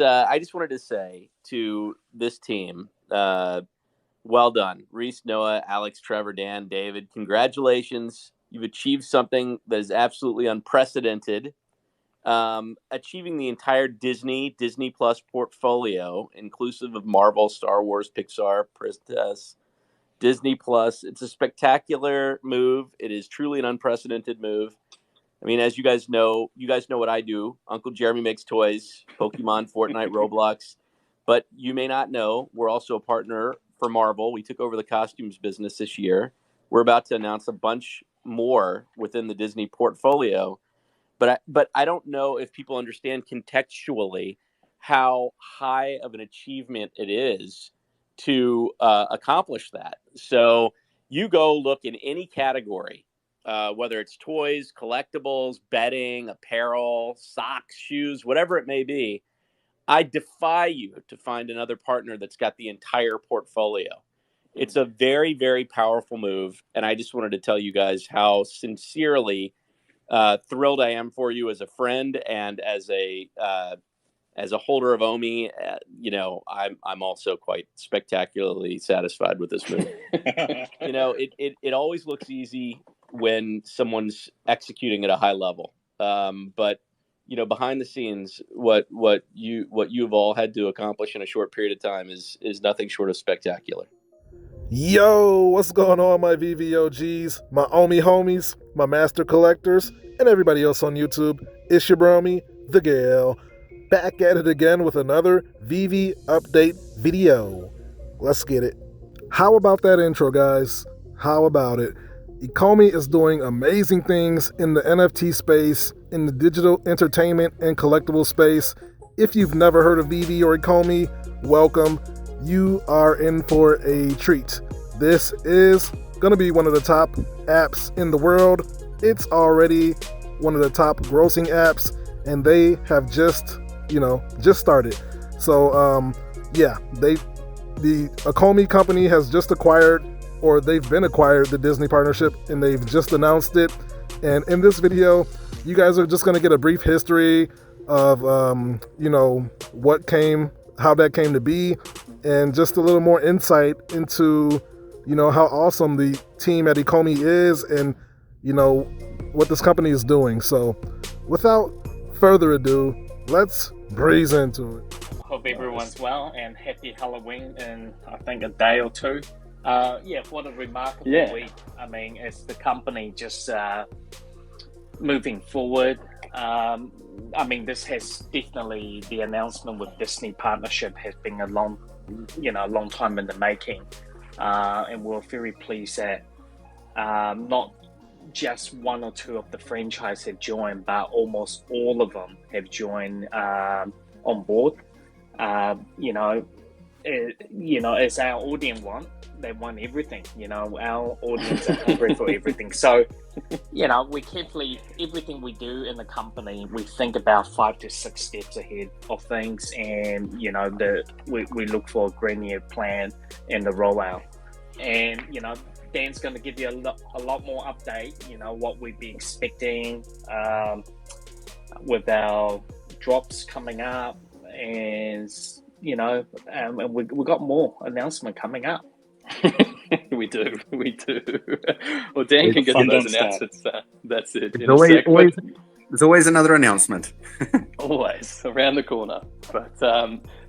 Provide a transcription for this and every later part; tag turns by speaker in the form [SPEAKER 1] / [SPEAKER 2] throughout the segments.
[SPEAKER 1] I just wanted to say to this team, well done. Reese, Noah, Alex, Trevor, Dan, David, congratulations. You've achieved something that is absolutely unprecedented. Achieving the entire Disney Plus portfolio, inclusive of Marvel, Star Wars, Pixar, Princess, Disney Plus. It's a spectacular move. It is truly an unprecedented move. I mean, as you guys know what I do. Uncle Jeremy makes toys, Pokemon, Fortnite, Roblox. But you may not know, we're also a partner for Marvel. We took over the costumes business this year. We're about to announce a bunch more within the Disney portfolio. But I don't know if people understand contextually how high of an achievement it is to accomplish that. So you go look in any category, whether it's toys, collectibles, bedding, apparel, socks, shoes, whatever it may be. I defy you to find another partner that's got the entire portfolio. It's a very, very powerful move. And I just wanted to tell you guys how sincerely thrilled I am for you as a friend and as a holder of Omi. I'm also quite spectacularly satisfied with this move. It always looks easy when someone's executing at a high level, but behind the scenes, what you've all had to accomplish in a short period of time is nothing short of spectacular.
[SPEAKER 2] Yo, what's going on, my VVOGs, my Omi homies, my master collectors, and everybody else on YouTube? It's your bromi, the Gale, back at it again with another Veve update video. Let's get it. How about that intro, guys? How about it? Ecomi is doing amazing things in the NFT space, in the digital entertainment and collectible space. If you've never heard of Veve or Ecomi, welcome. You are in for a treat. This is going to be one of the top apps in the world. It's already one of the top grossing apps, and they have just started. So, the Ecomi company has just acquired, or they've been acquired, the Disney partnership, and they've just announced it. And in this video, you guys are just going to get a brief history of, how that came to be, and just a little more insight into, how awesome the team at Ecomi is and, what this company is doing. So without further ado, let's breeze into it.
[SPEAKER 3] Hope everyone's well and happy Halloween in, I think, a day or two. What a remarkable week. I mean, as the company just moving forward. This has definitely, the announcement with Disney partnership has been a long time in the making. And we're very pleased that not just one or two of the franchise have joined, but almost all of them have joined on board. As our audience they want everything. Our audience are hungry for everything. So, we carefully, everything we do in the company, we think about 5 to 6 steps ahead of things, and we look for a granular plan in the rollout. And Dan's going to give you a lot more update. What we'd be expecting with our drops coming up, and and we got more announcement coming up.
[SPEAKER 4] We do. Well, Dan can get to those announcements. That's it.
[SPEAKER 5] There's always another announcement.
[SPEAKER 4] Always around the corner. But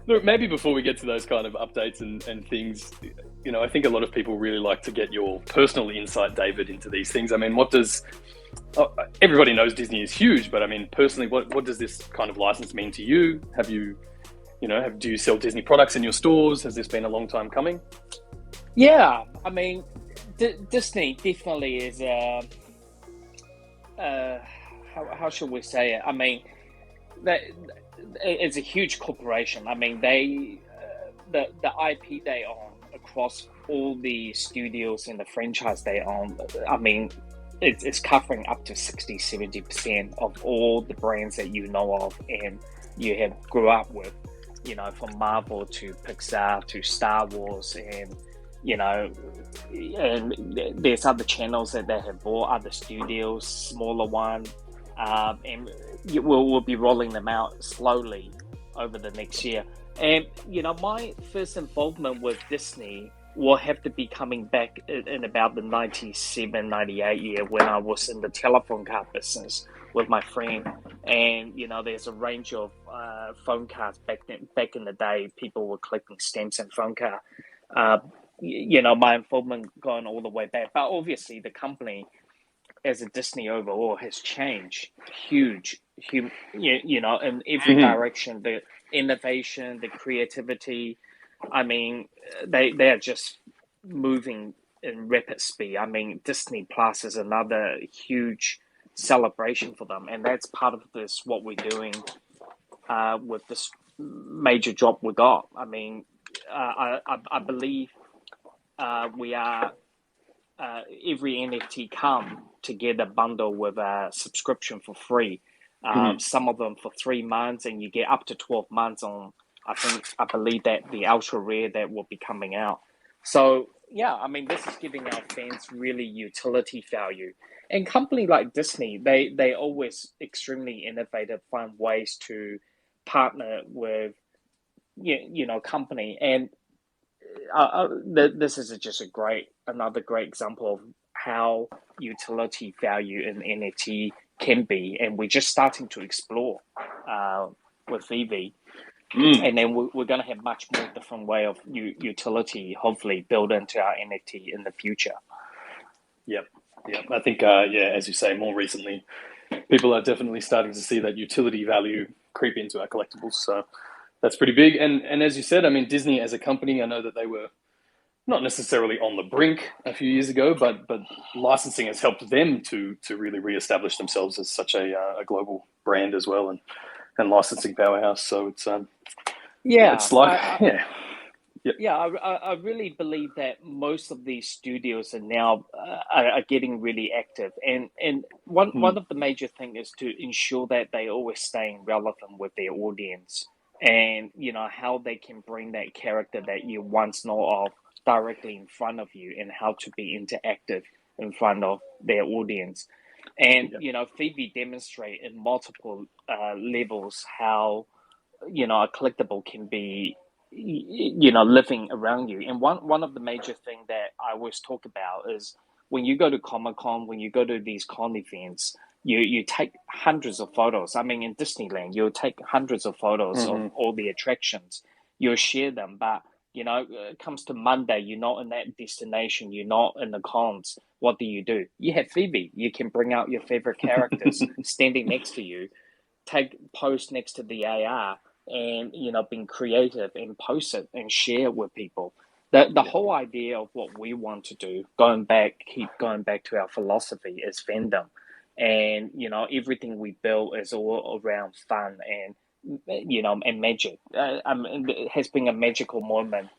[SPEAKER 4] look, maybe before we get to those kind of updates and things, I think a lot of people really like to get your personal insight, David, into these things. I mean, everybody knows Disney is huge, but I mean, personally, what does this kind of license mean to you? Have you, do you sell Disney products in your stores? Has this been a long time coming?
[SPEAKER 3] Yeah, I mean, Disney definitely is how should we say it? I mean, it's a huge corporation. I mean, the IP they own across all the studios and the franchise they own, I mean, it's covering up to 60-70% of all the brands that you know of and you have grew up with, from Marvel to Pixar to Star Wars, and and there's other channels that they have bought, other studios, smaller one, and we'll be rolling them out slowly over the next year. And, my first involvement with Disney will have to be coming back in about the 97, 98 year, when I was in the telephone card business with my friend. And, there's a range of phone cards back in the day. People were collecting stamps and phone card. My involvement going all the way back. But obviously the company as a Disney overall has changed in every direction. The innovation, the creativity, I mean, they are just moving in rapid speed. I mean, Disney Plus is another huge celebration for them, and that's part of this, what we're doing with this major job we got. I mean, I believe we are every NFT come together bundle with a subscription for free. Some of them for 3 months, and you get up to 12 months on. I believe that the ultra rare that will be coming out. So yeah, I mean, this is giving our fans really utility value. And company like Disney, they always extremely innovative, find ways to partner with company. And this is just another great example of how utility value in NFT can be, and we're just starting to explore with Veve. And then we're going to have much more different way of utility, hopefully, built into our NFT in the future.
[SPEAKER 4] Yep. I think, as you say, more recently, people are definitely starting to see that utility value creep into our collectibles. So that's pretty big. And as you said, I mean, Disney as a company, I know that they were not necessarily on the brink a few years ago, but licensing has helped them to really reestablish themselves as such a global brand as well, and licensing powerhouse. So it's it's like
[SPEAKER 3] I really believe that most of these studios are now are getting really active, and one of the major things is to ensure that they always staying relevant with their audience, and how they can bring that character that you once know of directly in front of you, and how to be interactive in front of their audience. And Veve demonstrate in multiple levels how a collectible can be living around you. And one of the major thing that I always talk about is when you go to Comic-Con, when you go to these con events, you take hundreds of photos. I mean, in Disneyland, you'll take hundreds of photos of all the attractions. You'll share them, but it comes to Monday, you're not in that destination, you're not in the cons. What do? You have Veve. You can bring out your favorite characters standing next to you, post next to the AR, and being creative and post it and share it with people. The whole idea of what we want to do, keep going back to our philosophy, is fandom. And everything we build is all around fun and and magic. It has been a magical moment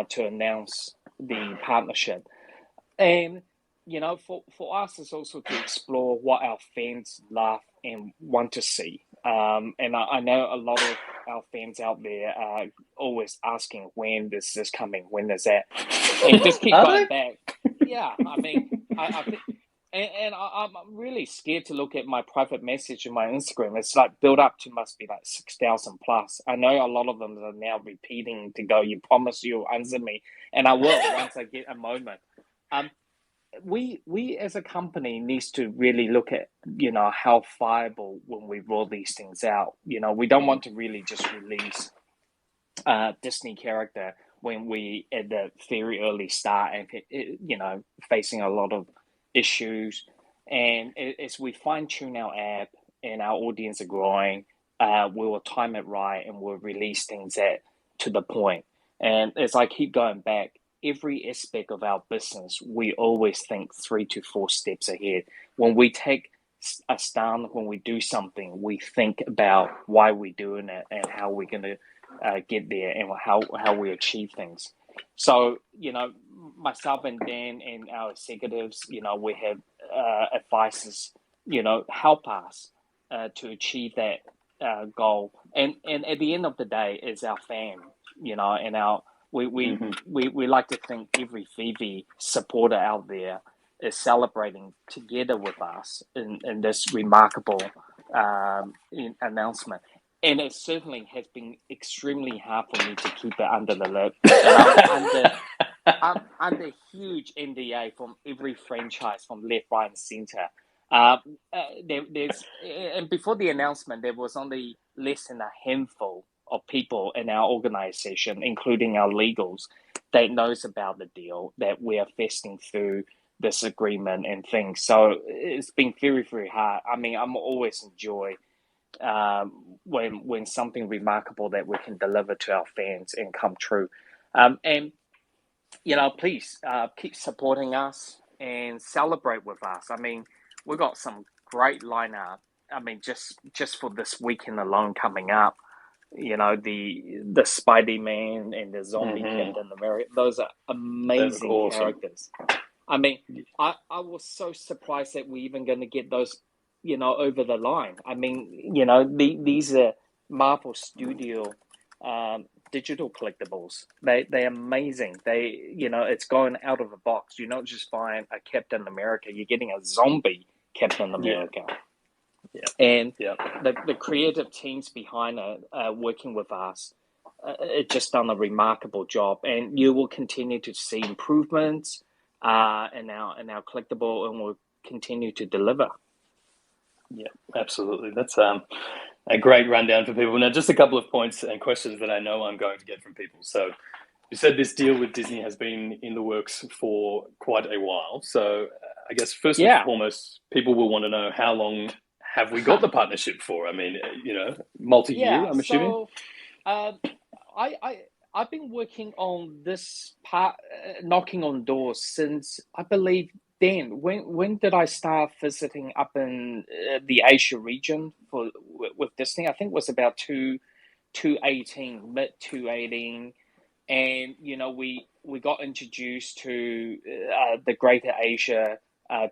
[SPEAKER 3] to announce the partnership. And for us, it's also to explore what our fans love and want to see. And I know a lot of our fans out there are always asking, when is this coming? When is that? And just keep going back. Yeah, I mean, I think. And I'm really scared to look at my private message in my Instagram. It's like built up to must be like 6,000 plus. I know a lot of them are now repeating to go, you promise you'll answer me. And I will once I get a moment. We as a company needs to really look at, how viable when we roll these things out. We don't want to really just release Disney character when we at the very early start and, facing a lot of issues. And as we fine tune our app and our audience are growing, we will time it right and we'll release things to the point. And as I keep going back, every aspect of our business, we always think 3 to 4 steps ahead. When we take a stand, when we do something, we think about why we're doing it and how we're going to get there and how we achieve things. So, myself and Dan and our executives, we have advisors, help us to achieve that goal. And at the end of the day, it's our fan, and we like to think every Veve supporter out there is celebrating together with us in this remarkable announcement. And it certainly has been extremely hard for me to keep it under the lip. And I'm under huge NDA from every franchise from left, right, and center. And before the announcement, there was only less than a handful of people in our organization, including our legals, that knows about the deal, that we are fasting through this agreement and things. So it's been very, very hard. I mean, I'm always enjoy when something remarkable that we can deliver to our fans and come true. And please keep supporting us and celebrate with us. I mean, we've got some great lineup. I mean, just for this weekend alone coming up, the Spider-Man and the zombie Captain America. Those are amazing characters. I mean, I was so surprised that we're even going to get those, over the line. I mean, these are Marvel Studio digital collectibles. They're amazing. It's going out of the box. You're not just buying a Captain America. You're getting a zombie Captain America.
[SPEAKER 4] Yeah.
[SPEAKER 3] And the creative teams behind it working with us, it's just done a remarkable job. And you will continue to see improvements in our collectible, and we'll continue to deliver.
[SPEAKER 4] Yeah, absolutely. That's a great rundown for people. Now, just a couple of points and questions that I know I'm going to get from people. So you said this deal with Disney has been in the works for quite a while. So I guess first and foremost, people will want to know, how long have we got the partnership for? I mean, multi-year, I'm assuming?
[SPEAKER 3] So I've been working on this part, knocking on doors since, I believe, Dan, when did I start visiting up in the Asia region with Disney? I think it was about 2018, mid 2018, and we got introduced to the Greater Asia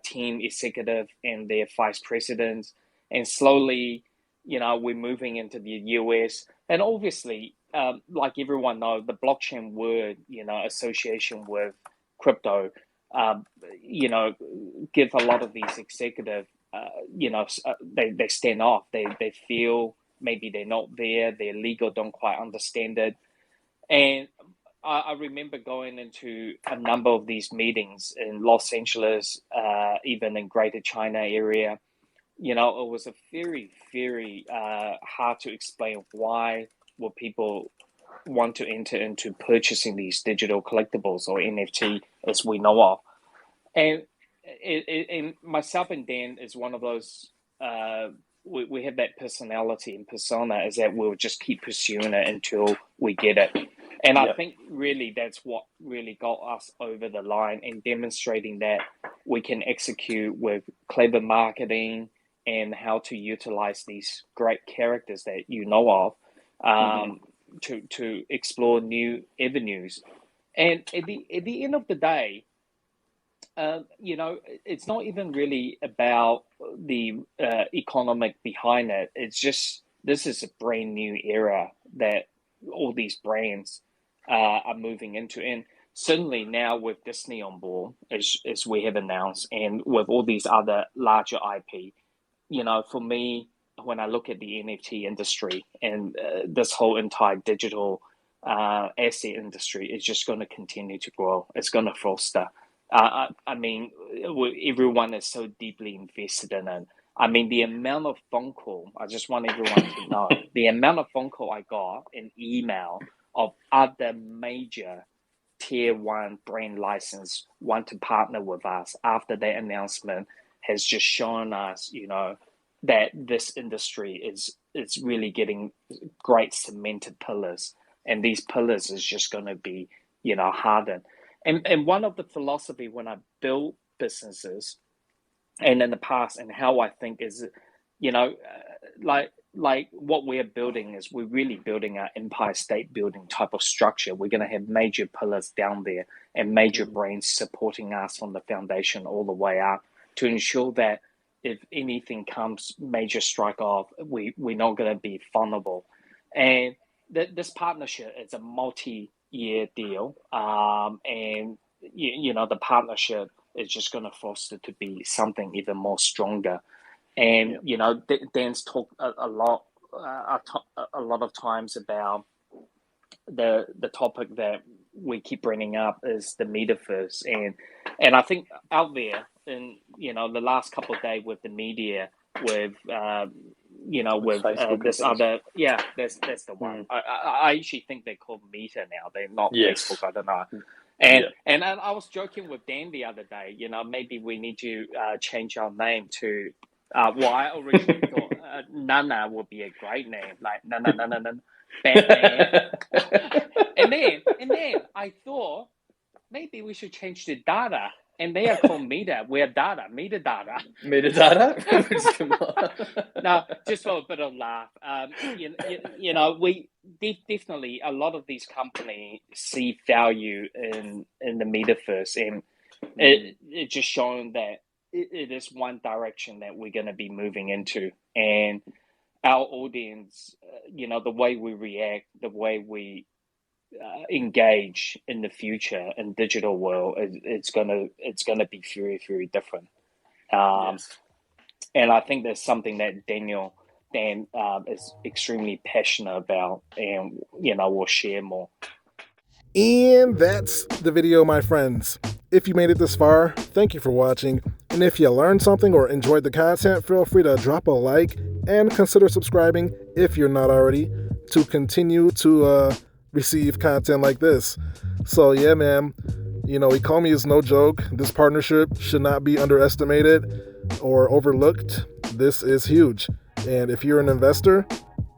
[SPEAKER 3] team executive and their vice presidents, and slowly, we're moving into the US, and obviously, like everyone knows, the blockchain word, association with crypto. Give a lot of these executives, they stand off. They feel maybe they're not there. Their legal don't quite understand it. And I remember going into a number of these meetings in Los Angeles, even in Greater China area. It was a very, very hard to explain why would people want to enter into purchasing these digital collectibles or NFT as we know of. And myself and Dan is one of those, we have that personality and persona, is that we'll just keep pursuing it until we get it. And I think really that's what really got us over the line, and demonstrating that we can execute with clever marketing and how to utilize these great characters that you know of to explore new avenues. And at the end of the day, it's not even really about the economic behind it. It's just, this is a brand new era that all these brands are moving into. And certainly now with Disney on board, as we have announced, and with all these other larger IP, for me, when I look at the NFT industry and this whole entire digital asset industry, is just going to continue to grow. It's going to foster. I mean, everyone is so deeply invested in it. I mean, the amount of phone call, I just want everyone to know, the amount of phone call I got in email of other major tier one brand license want to partner with us after that announcement has just shown us, that this industry is really getting great cemented pillars. And these pillars is just going to be, hardened. And one of the philosophy when I build businesses, and in the past, and how I think is, like what we're building is, we're really building our empire state building type of structure. We're going to have major pillars down there and major brands supporting us from the foundation all the way up, to ensure that if anything comes major strike off, we're not going to be vulnerable. And this partnership is a multi-year deal, and the partnership is just going to foster to be something even more stronger. And Dan's talked a lot a lot of times about the topic that we keep bringing up is the metaverse, and I think out there in the last couple of days with the media, with with this other, that's the one. I actually think they're called Meta now. They're not Facebook. I don't know. And I was joking with Dan the other day. Maybe we need to change our name to. I originally thought Nana would be a great name, like Nana, Batman. and then I thought maybe we should change to Data, and they are called Meta. We're Data. Now, just for a bit of laugh, we definitely, a lot of these companies see value in the metaverse, and it just showing that it is one direction that we're going to be moving into, and our audience, the way we react, the way we engage in the future in digital world, it's gonna be very, very different. And I think that's something that Dan is extremely passionate about, and we'll share more.
[SPEAKER 2] And that's the video, my friends. If you made it this far, thank you for watching. And if you learned something or enjoyed the content, feel free to drop a like and consider subscribing if you're not already, to continue to receive content like this. So yeah, man, Ecomi is no joke. This partnership should not be underestimated or overlooked. This is huge. And if you're an investor,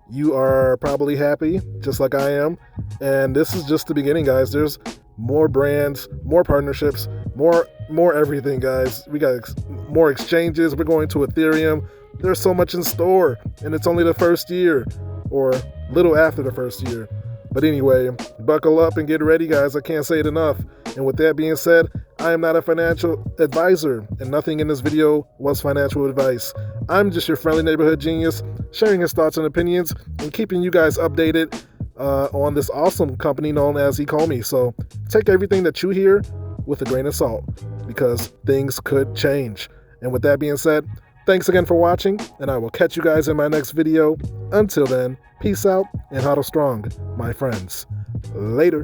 [SPEAKER 2] you are probably happy, just like I am. And this is just the beginning, guys. There's more brands, more partnerships, more everything, guys. We got more exchanges. We're going to Ethereum. There's so much in store, and it's only the first year, or little after the first year. But anyway, buckle up and get ready, guys. I can't say it enough. And with that being said, I am not a financial advisor, and nothing in this video was financial advice. I'm just your friendly neighborhood genius, sharing his thoughts and opinions, and keeping you guys updated on this awesome company known as Ecomi. So take everything that you hear with a grain of salt, because things could change. And with that being said, thanks again for watching, and I will catch you guys in my next video. Until then, peace out and hodl strong, my friends. Later.